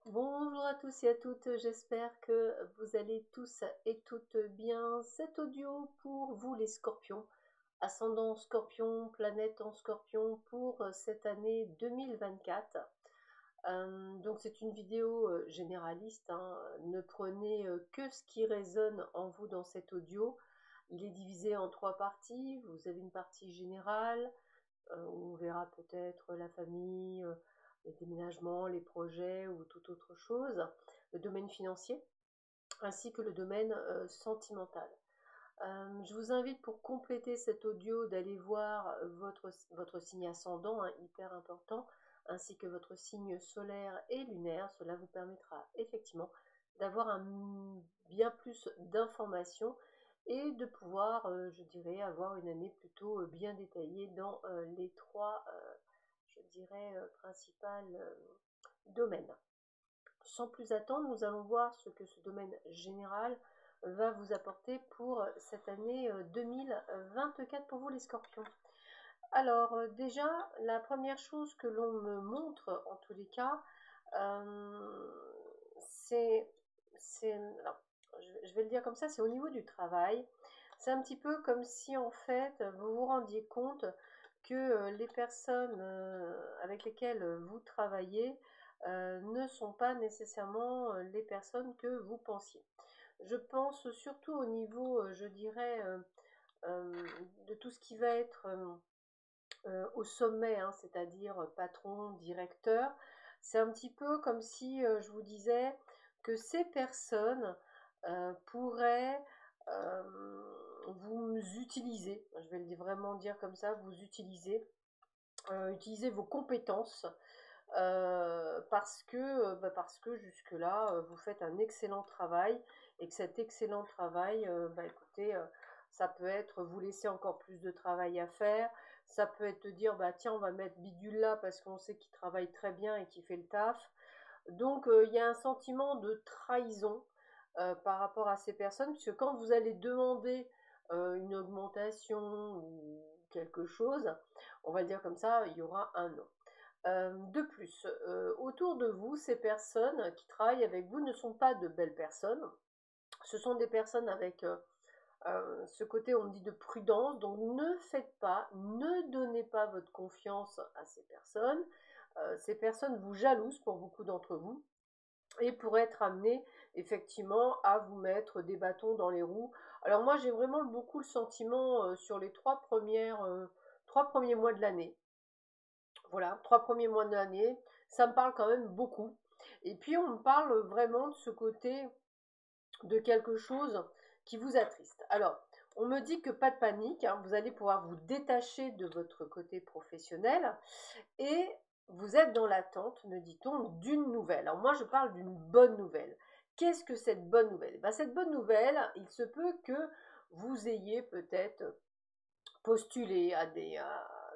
Bonjour à tous et à toutes, j'espère que vous allez tous et toutes bien. Cet audio pour vous les scorpions, ascendant scorpion, planète en scorpion pour cette année 2024. Donc c'est une vidéo généraliste, hein. Ne prenez que ce qui résonne en vous dans cet audio. Il est divisé en trois parties, vous avez une partie générale, où on verra peut-être la famille, les déménagements, les projets ou toute autre chose, le domaine financier, ainsi que le domaine sentimental. Je vous invite pour compléter cet audio d'aller voir votre signe ascendant, hein, hyper important, ainsi que votre signe solaire et lunaire. Cela vous permettra effectivement d'avoir bien plus d'informations et de pouvoir, je dirais, avoir une année plutôt bien détaillée dans les trois, je dirais, principales domaines. Sans plus attendre, nous allons voir ce que ce domaine général va vous apporter pour cette année 2024 pour vous les scorpions. Alors déjà, la première chose que l'on me montre en tous les cas, c'est, je vais le dire comme ça, c'est au niveau du travail. C'est un petit peu comme si en fait vous vous rendiez compte que les personnes avec lesquelles vous travaillez ne sont pas nécessairement les personnes que vous pensiez. Je pense surtout au niveau, je dirais, de tout ce qui va être au sommet, hein, c'est-à-dire patron, directeur. C'est un petit peu comme si je vous disais que ces personnes pourraient vous utiliser, je vais vraiment dire comme ça, vous utiliser vos compétences parce que jusque-là, vous faites un excellent travail et que cet excellent travail, écoutez, ça peut être vous laisser encore plus de travail à faire, ça peut être te dire, bah tiens, on va mettre Bidule là parce qu'on sait qu'il travaille très bien et qu'il fait le taf. Donc, il y a un sentiment de trahison par rapport à ces personnes, puisque quand vous allez demander une augmentation ou quelque chose, on va le dire comme ça, il y aura un non. De plus, autour de vous, ces personnes qui travaillent avec vous ne sont pas de belles personnes. Ce sont des personnes avec ce côté, on me dit, de prudence. Donc ne faites pas, ne donnez pas votre confiance à ces personnes. Ces personnes vous jalousent pour beaucoup d'entre vous et pourraient être amenées effectivement à vous mettre des bâtons dans les roues. Alors moi, j'ai vraiment beaucoup le sentiment sur les trois premiers mois de l'année. Voilà, 3 premiers mois de l'année, ça me parle quand même beaucoup. Et puis on me parle vraiment de ce côté de quelque chose qui vous attriste. Alors, on me dit que pas de panique, hein, vous allez pouvoir vous détacher de votre côté professionnel et vous êtes dans l'attente, me dit-on, d'une nouvelle. Alors moi, je parle d'une bonne nouvelle. Qu'est-ce que cette bonne nouvelle? Cette bonne nouvelle, il se peut que vous ayez peut-être postulé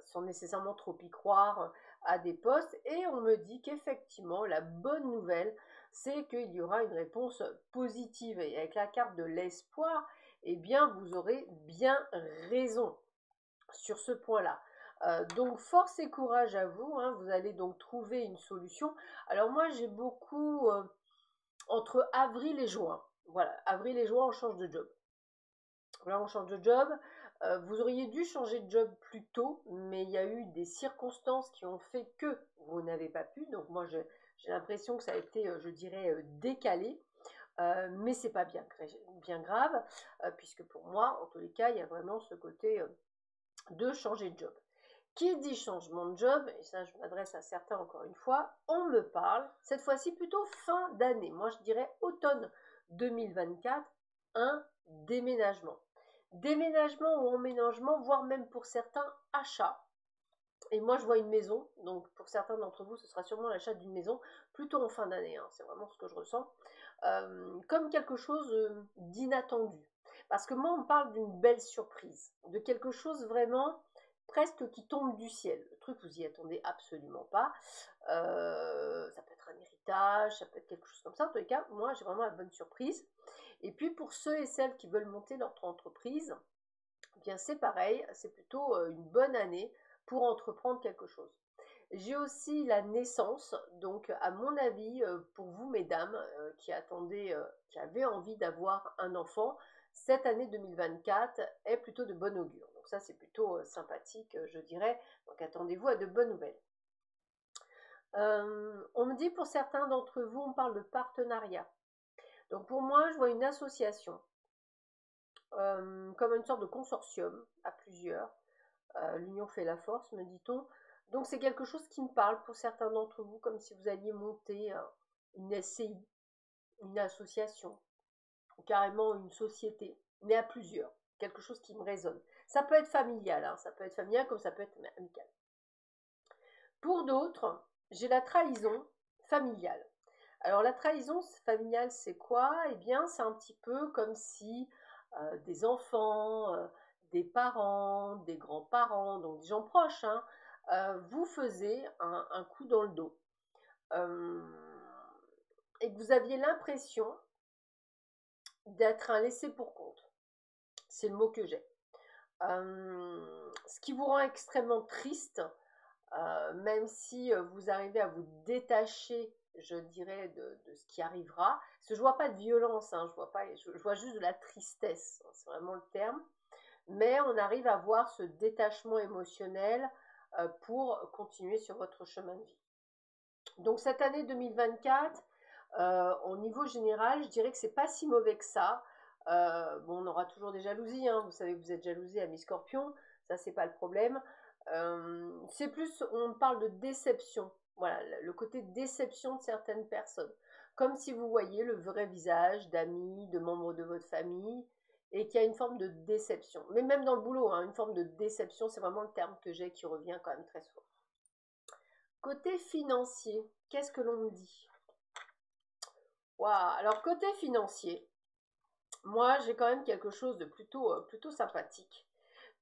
sans nécessairement trop y croire, à des postes, et on me dit qu'effectivement la bonne nouvelle c'est qu'il y aura une réponse positive, et avec la carte de l'espoir, eh bien vous aurez bien raison sur ce point-là. Donc force et courage à vous, hein, vous allez donc trouver une solution. Alors moi j'ai beaucoup entre avril et juin, voilà, avril et juin on change de job. Là, on change de job. Vous auriez dû changer de job plus tôt, mais il y a eu des circonstances qui ont fait que vous n'avez pas pu. Donc moi, j'ai l'impression que ça a été, je dirais, décalé. Mais c'est pas bien grave, puisque pour moi, en tous les cas, il y a vraiment ce côté de changer de job. Qui dit changement de job, et ça je m'adresse à certains encore une fois, on me parle, cette fois-ci plutôt fin d'année, moi je dirais automne 2024, un déménagement. Déménagement ou emménagement, voire même pour certains achat. Et moi je vois une maison, donc pour certains d'entre vous ce sera sûrement l'achat d'une maison, plutôt en fin d'année, hein, c'est vraiment ce que je ressens, comme quelque chose d'inattendu. Parce que moi on me parle d'une belle surprise, de quelque chose vraiment presque qui tombe du ciel. Le truc, vous y attendez absolument pas. Ça peut être un héritage, ça peut être quelque chose comme ça. En tous les cas, moi, j'ai vraiment la bonne surprise. Et puis, pour ceux et celles qui veulent monter leur entreprise, eh bien, c'est pareil, c'est plutôt une bonne année pour entreprendre quelque chose. J'ai aussi la naissance, donc à mon avis, pour vous mesdames qui attendez, qui avez envie d'avoir un enfant, cette année 2024 est plutôt de bon augure. Donc ça c'est plutôt sympathique, je dirais. Donc attendez-vous à de bonnes nouvelles. On me dit pour certains d'entre vous, on parle de partenariat. Donc pour moi, je vois une association, comme une sorte de consortium à plusieurs. L'union fait la force, me dit-on. Donc c'est quelque chose qui me parle pour certains d'entre vous, comme si vous alliez monter une SCI, une association, ou carrément une société, mais à plusieurs. Quelque chose qui me résonne. Ça peut être familial, hein, ça peut être familial comme ça peut être amical. Pour d'autres, j'ai la trahison familiale. Alors la trahison familiale, c'est quoi? Eh bien, c'est un petit peu comme si des enfants, des parents, des grands-parents, donc des gens proches, hein, vous faisaient un coup dans le dos. Et que vous aviez l'impression d'être un laissé pour compte. C'est le mot que j'ai. Ce qui vous rend extrêmement triste, même si vous arrivez à vous détacher, je dirais, de ce qui arrivera. Parce que je vois pas de violence, hein, je vois juste de la tristesse, hein, c'est vraiment le terme. Mais on arrive à voir ce détachement émotionnel pour continuer sur votre chemin de vie. Donc cette année 2024, au niveau général, je dirais que c'est pas si mauvais que ça. Bon, on aura toujours des jalousies, hein. Vous savez que vous êtes jalousés à mi-scorpion, ça c'est pas le problème. C'est plus, on parle de déception, voilà, le côté déception de certaines personnes. Comme si vous voyez le vrai visage d'amis, de membres de votre famille, et qu'il y a une forme de déception. Mais même dans le boulot, hein, une forme de déception, c'est vraiment le terme que j'ai qui revient quand même très souvent. Côté financier, qu'est-ce que l'on me dit? Waouh, alors côté financier, moi j'ai quand même quelque chose de plutôt sympathique,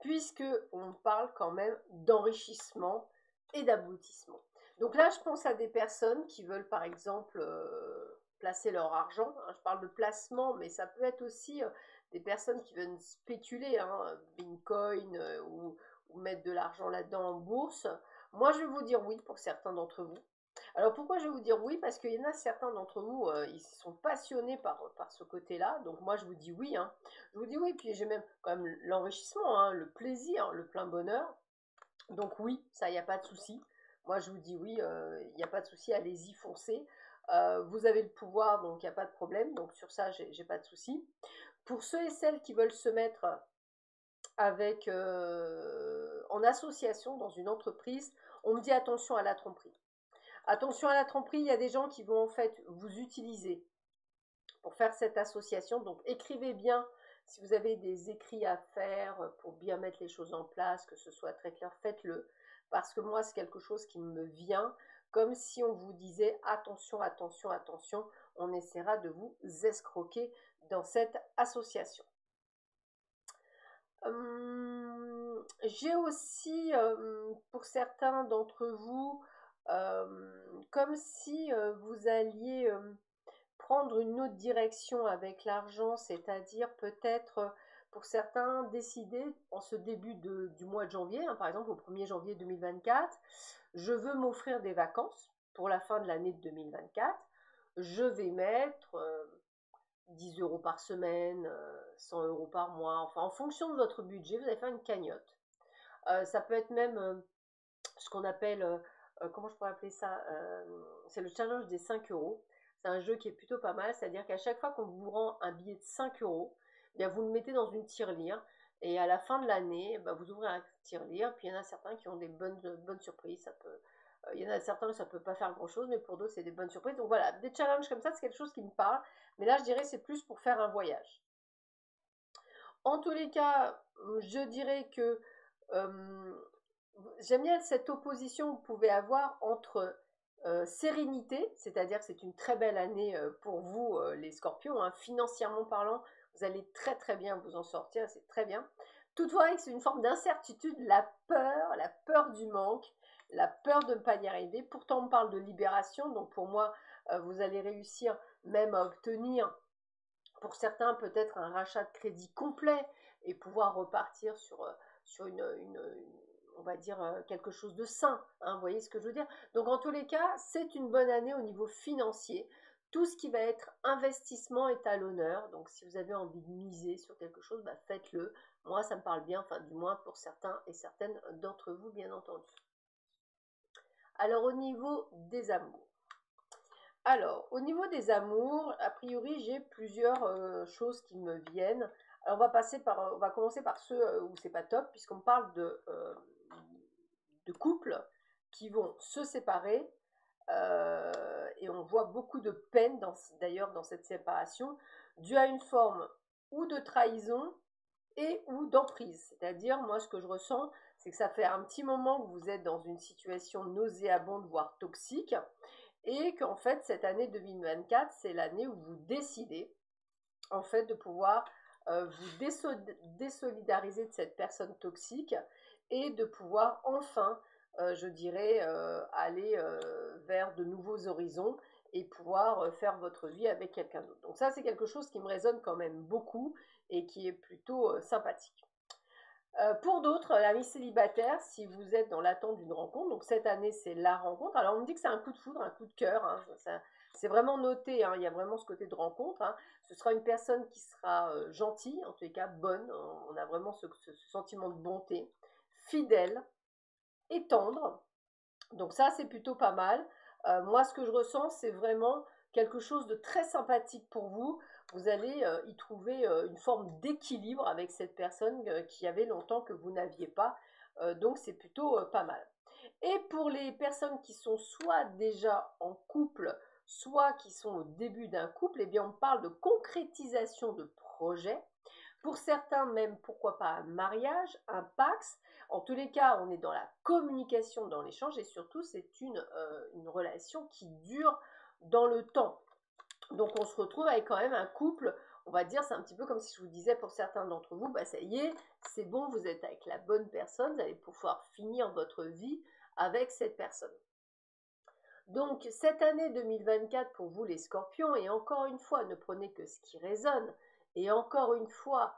puisque on parle quand même d'enrichissement et d'aboutissement. Donc là, je pense à des personnes qui veulent par exemple placer leur argent, hein, je parle de placement, mais ça peut être aussi des personnes qui veulent spéculer, hein, Bitcoin ou mettre de l'argent là-dedans en bourse. Moi, je vais vous dire oui pour certains d'entre vous. Alors pourquoi je vais vous dire oui? Parce qu'il y en a certains d'entre vous, ils sont passionnés par ce côté-là. Donc moi je vous dis oui, hein. Je vous dis oui, puis j'ai même quand même l'enrichissement, hein, le plaisir, le plein bonheur. Donc oui, ça, il n'y a pas de souci. Moi je vous dis oui, il n'y a pas de souci, allez-y, foncez. Vous avez le pouvoir, donc il n'y a pas de problème. Donc sur ça, j'ai pas de souci. Pour ceux et celles qui veulent se mettre avec en association dans une entreprise, on me dit attention à la tromperie. Attention à la tromperie, il y a des gens qui vont en fait vous utiliser pour faire cette association. Donc écrivez bien si vous avez des écrits à faire pour bien mettre les choses en place, que ce soit très clair, faites-le. Parce que moi, c'est quelque chose qui me vient comme si on vous disait attention, attention, attention, on essaiera de vous escroquer dans cette association. J'ai aussi, pour certains d'entre vous, comme si vous alliez prendre une autre direction avec l'argent, c'est-à-dire peut-être pour certains décider en ce début du mois de janvier, hein, par exemple au 1er janvier 2024, je veux m'offrir des vacances pour la fin de l'année de 2024, je vais mettre 10 euros par semaine, 100 euros par mois, enfin en fonction de votre budget, vous allez faire une cagnotte. Ça peut être même ce qu'on appelle, comment je pourrais appeler ça, c'est le challenge des 5 euros. C'est un jeu qui est plutôt pas mal, c'est-à-dire qu'à chaque fois qu'on vous rend un billet de 5 euros, eh bien vous le mettez dans une tirelire, et à la fin de l'année, bah, vous ouvrez un tirelire, puis il y en a certains qui ont des bonnes surprises, il y en a certains, ça ne peut pas faire grand-chose, mais pour d'autres, c'est des bonnes surprises. Donc voilà, des challenges comme ça, c'est quelque chose qui me parle, mais là, je dirais c'est plus pour faire un voyage. En tous les cas, je dirais que j'aime bien cette opposition que vous pouvez avoir entre sérénité, c'est-à-dire que c'est une très belle année pour vous, les scorpions, hein, financièrement parlant, vous allez très très bien vous en sortir, c'est très bien. Toutefois, c'est une forme d'incertitude, la peur du manque, la peur de ne pas y arriver. Pourtant, on parle de libération, donc pour moi, vous allez réussir même à obtenir, pour certains, peut-être un rachat de crédit complet et pouvoir repartir sur on va dire, quelque chose de sain, hein, vous voyez ce que je veux dire? Donc en tous les cas, c'est une bonne année au niveau financier. Tout ce qui va être investissement est à l'honneur, donc si vous avez envie de miser sur quelque chose, bah, faites-le. Moi, ça me parle bien, enfin du moins pour certains et certaines d'entre vous, bien entendu. Alors au niveau des amours. Alors, au niveau des amours, a priori, j'ai plusieurs choses qui me viennent. Alors, on va commencer par ceux où c'est pas top, puisqu'on parle de couples qui vont se séparer, et on voit beaucoup de peine d'ailleurs dans cette séparation, due à une forme ou de trahison et ou d'emprise. C'est-à-dire, moi, ce que je ressens, c'est que ça fait un petit moment que vous êtes dans une situation nauséabonde, voire toxique, et qu'en fait, cette année 2024, c'est l'année où vous décidez, en fait, de pouvoir vous désolidariser de cette personne toxique et de pouvoir enfin, je dirais, aller vers de nouveaux horizons et pouvoir faire votre vie avec quelqu'un d'autre. Donc ça, c'est quelque chose qui me résonne quand même beaucoup et qui est plutôt sympathique. Pour d'autres, la vie célibataire, si vous êtes dans l'attente d'une rencontre, donc cette année c'est la rencontre. Alors on me dit que c'est un coup de foudre, un coup de cœur, hein, c'est vraiment noté, hein, il y a vraiment ce côté de rencontre. Hein. Ce sera une personne qui sera gentille, en tous les cas bonne, on a vraiment ce sentiment de bonté, fidèle et tendre. Donc ça c'est plutôt pas mal. Moi ce que je ressens c'est vraiment quelque chose de très sympathique pour vous. Vous allez y trouver une forme d'équilibre avec cette personne qui avait longtemps que vous n'aviez pas. Donc c'est plutôt pas mal. Et pour les personnes qui sont soit déjà en couple, soit qui sont au début d'un couple, eh bien on parle de concrétisation de projets. Pour certains même, pourquoi pas un mariage, un pax. En tous les cas, on est dans la communication, dans l'échange et surtout c'est une relation qui dure dans le temps. Donc on se retrouve avec quand même un couple, on va dire, c'est un petit peu comme si je vous disais pour certains d'entre vous, bah ça y est, c'est bon, vous êtes avec la bonne personne, vous allez pouvoir finir votre vie avec cette personne. Donc cette année 2024 pour vous les scorpions, et encore une fois, ne prenez que ce qui résonne, et encore une fois,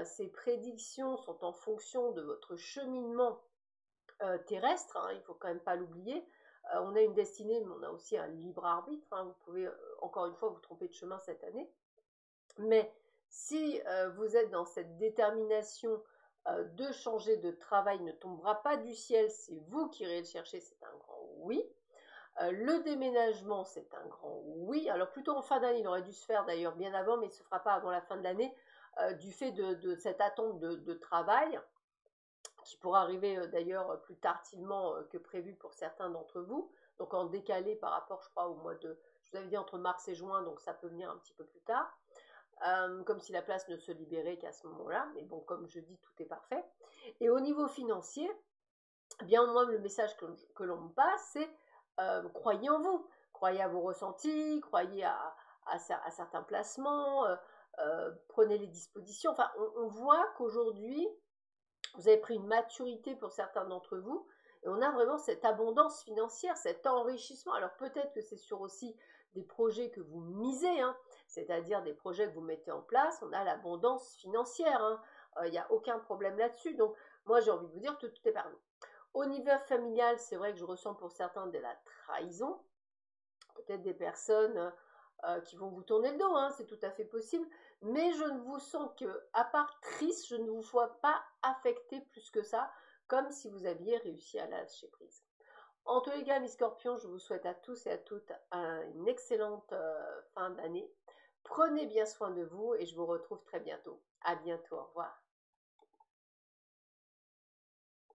ces prédictions sont en fonction de votre cheminement terrestre, hein, il ne faut quand même pas l'oublier. On a une destinée, mais on a aussi un libre arbitre. Hein, vous pouvez encore une fois vous tromper de chemin cette année. Mais si vous êtes dans cette détermination de changer de travail, ne tombera pas du ciel, c'est vous qui irez le chercher, c'est un grand oui. Le déménagement, c'est un grand oui. Alors plutôt en fin d'année, il aurait dû se faire d'ailleurs bien avant, mais il ne se fera pas avant la fin de l'année, du fait de cette attente de travail qui pourra arriver d'ailleurs plus tardivement que prévu pour certains d'entre vous, donc en décalé par rapport, je crois, au mois de, je vous avais dit entre mars et juin, donc ça peut venir un petit peu plus tard, comme si la place ne se libérait qu'à ce moment-là, mais bon, comme je dis, tout est parfait. Et au niveau financier, eh bien moi, le message que l'on me passe, c'est croyez en vous, croyez à vos ressentis, croyez à certains placements, prenez les dispositions, enfin, on voit qu'aujourd'hui, vous avez pris une maturité pour certains d'entre vous, et on a vraiment cette abondance financière, cet enrichissement. Alors peut-être que c'est sur aussi des projets que vous misez, hein, c'est-à-dire des projets que vous mettez en place, on a l'abondance financière, hein, il n'y a aucun problème là-dessus. Donc moi j'ai envie de vous dire que tout est permis. Au niveau familial, c'est vrai que je ressens pour certains de la trahison, peut-être des personnes qui vont vous tourner le dos, hein, c'est tout à fait possible, mais je ne vous sens que, à part triste, je ne vous vois pas affecté plus que ça, comme si vous aviez réussi à lâcher prise. En tous les cas, mes scorpions, je vous souhaite à tous et à toutes une excellente fin d'année. Prenez bien soin de vous et je vous retrouve très bientôt. À bientôt, au revoir.